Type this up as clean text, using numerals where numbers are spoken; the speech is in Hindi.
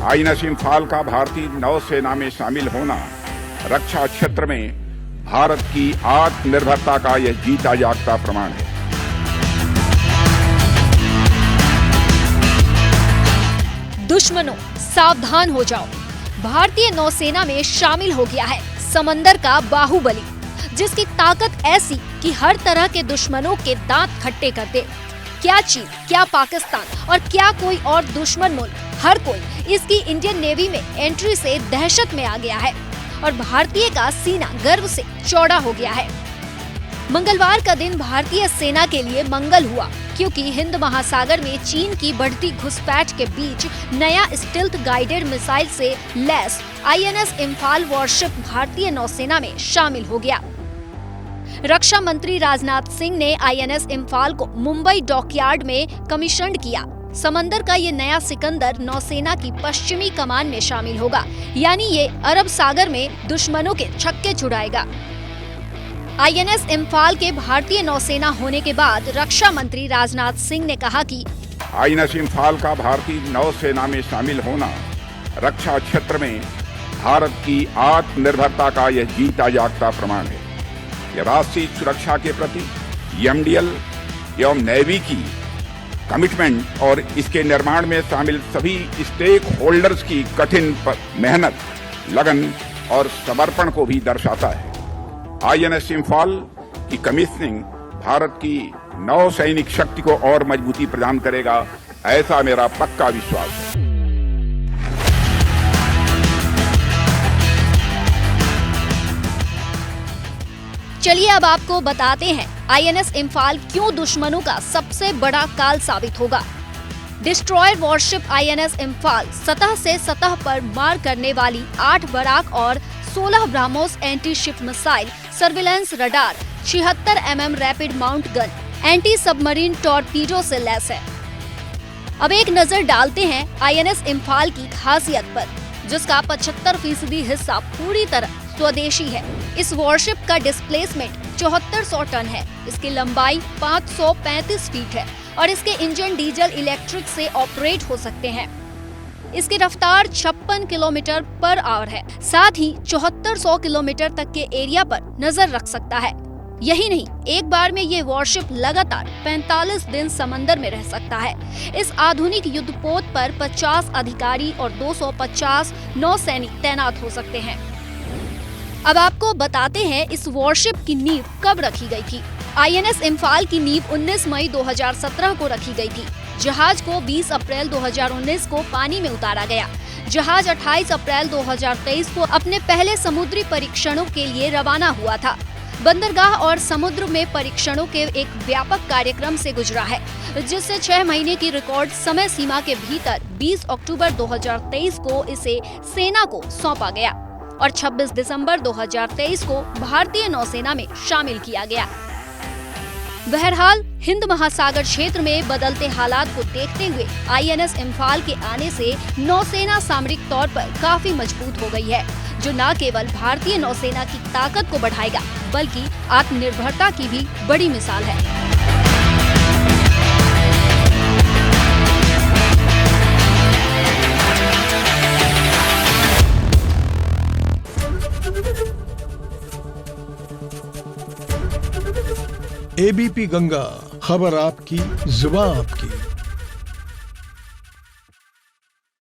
आईएनएस इंफाल का भारतीय नौसेना में शामिल होना रक्षा क्षेत्र में भारत की आत्मनिर्भरता का यह जीता जागता प्रमाण है। दुश्मनों सावधान हो जाओ, भारतीय नौसेना में शामिल हो गया है समंदर का बाहुबली, जिसकी ताकत ऐसी कि हर तरह के दुश्मनों के दांत खट्टे कर दे। क्या चीन, क्या पाकिस्तान और क्या कोई और दुश्मन मुल्क, हर कोई इसकी इंडियन नेवी में एंट्री से दहशत में आ गया है और भारतीय का सीना गर्व से चौड़ा हो गया है। मंगलवार का दिन भारतीय सेना के लिए मंगल हुआ, क्योंकि हिंद महासागर में चीन की बढ़ती घुसपैठ के बीच नया स्टील्थ गाइडेड मिसाइल से लैस आईएनएस इंफाल वॉरशिप भारतीय नौसेना में शामिल हो गया। रक्षा मंत्री राजनाथ सिंह ने आईएनएस इंफाल को मुंबई डॉकयार्ड में कमीशन्ड किया। समंदर का ये नया सिकंदर नौसेना की पश्चिमी कमान में शामिल होगा, यानी ये अरब सागर में दुश्मनों के छक्के छुड़ाएगा। आईएनएस इंफाल के भारतीय नौसेना होने के बाद रक्षा मंत्री राजनाथ सिंह ने कहा कि आईएनएस इंफाल का भारतीय नौसेना में शामिल होना रक्षा क्षेत्र में भारत की आत्मनिर्भरता का यह जीता जागता प्रमाण है। यह राष्ट्रीय सुरक्षा के प्रति एमडीएल एवं नेवी की कमिटमेंट और इसके निर्माण में शामिल सभी स्टेक होल्डर्स की कठिन मेहनत, लगन और समर्पण को भी दर्शाता है। आईएनएस इंफाल की कमीशनिंग भारत की नौसैनिक शक्ति को और मजबूती प्रदान करेगा, ऐसा मेरा पक्का विश्वास है। चलिए अब आपको बताते हैं आईएनएस इंफाल क्यों दुश्मनों का सबसे बड़ा काल साबित होगा। डिस्ट्रॉयर वॉरशिप आईएनएस इंफाल सतह से सतह पर मार करने वाली 8 बराक और 16 BrahMos anti ship missile, surveillance radar, 76 mm rapid mount gun, anti submarine torpedo से लैस है। अब एक नजर डालते हैं आईएनएस इंफाल की खासियत पर, जिसका 75% हिस्सा पूरी तरह स्वदेशी है। इस वॉरशिप का डिस्प्लेसमेंट 7400 टन है, इसकी लंबाई 535 फीट है और इसके इंजन डीजल इलेक्ट्रिक से ऑपरेट हो सकते हैं। इसकी रफ्तार 56 किलोमीटर पर आवर है, साथ ही 7400 किलोमीटर तक के एरिया पर नजर रख सकता है। यही नहीं, एक बार में ये वॉरशिप लगातार 45 दिन समंदर में रह सकता है। इस आधुनिक युद्धपोत पर 50 अधिकारी और 250 नौसैनिक तैनात हो सकते हैं। अब आपको बताते हैं इस वॉरशिप की नींव कब रखी गई थी। आईएनएस इंफाल की नींव 19 मई 2017 को रखी गई थी। जहाज को 20 अप्रैल 2019 को पानी में उतारा गया। जहाज 28 अप्रैल 2023 को अपने पहले समुद्री परीक्षणों के लिए रवाना हुआ था। बंदरगाह और समुद्र में परीक्षणों के एक व्यापक कार्यक्रम से गुजरा है, जिससे 6 महीने की रिकॉर्ड समय सीमा के भीतर 20 अक्टूबर 2023 को इसे सेना को सौंपा गया और 26 दिसंबर 2023 को भारतीय नौसेना में शामिल किया गया। बहरहाल हिंद महासागर क्षेत्र में बदलते हालात को देखते हुए आईएनएस इंफाल के आने से नौसेना सामरिक तौर पर काफी मजबूत हो गई है, जो न केवल भारतीय नौसेना की ताकत को बढ़ाएगा बल्कि आत्मनिर्भरता की भी बड़ी मिसाल है। एबीपी गंगा, खबर आपकी, जुबान आपकी।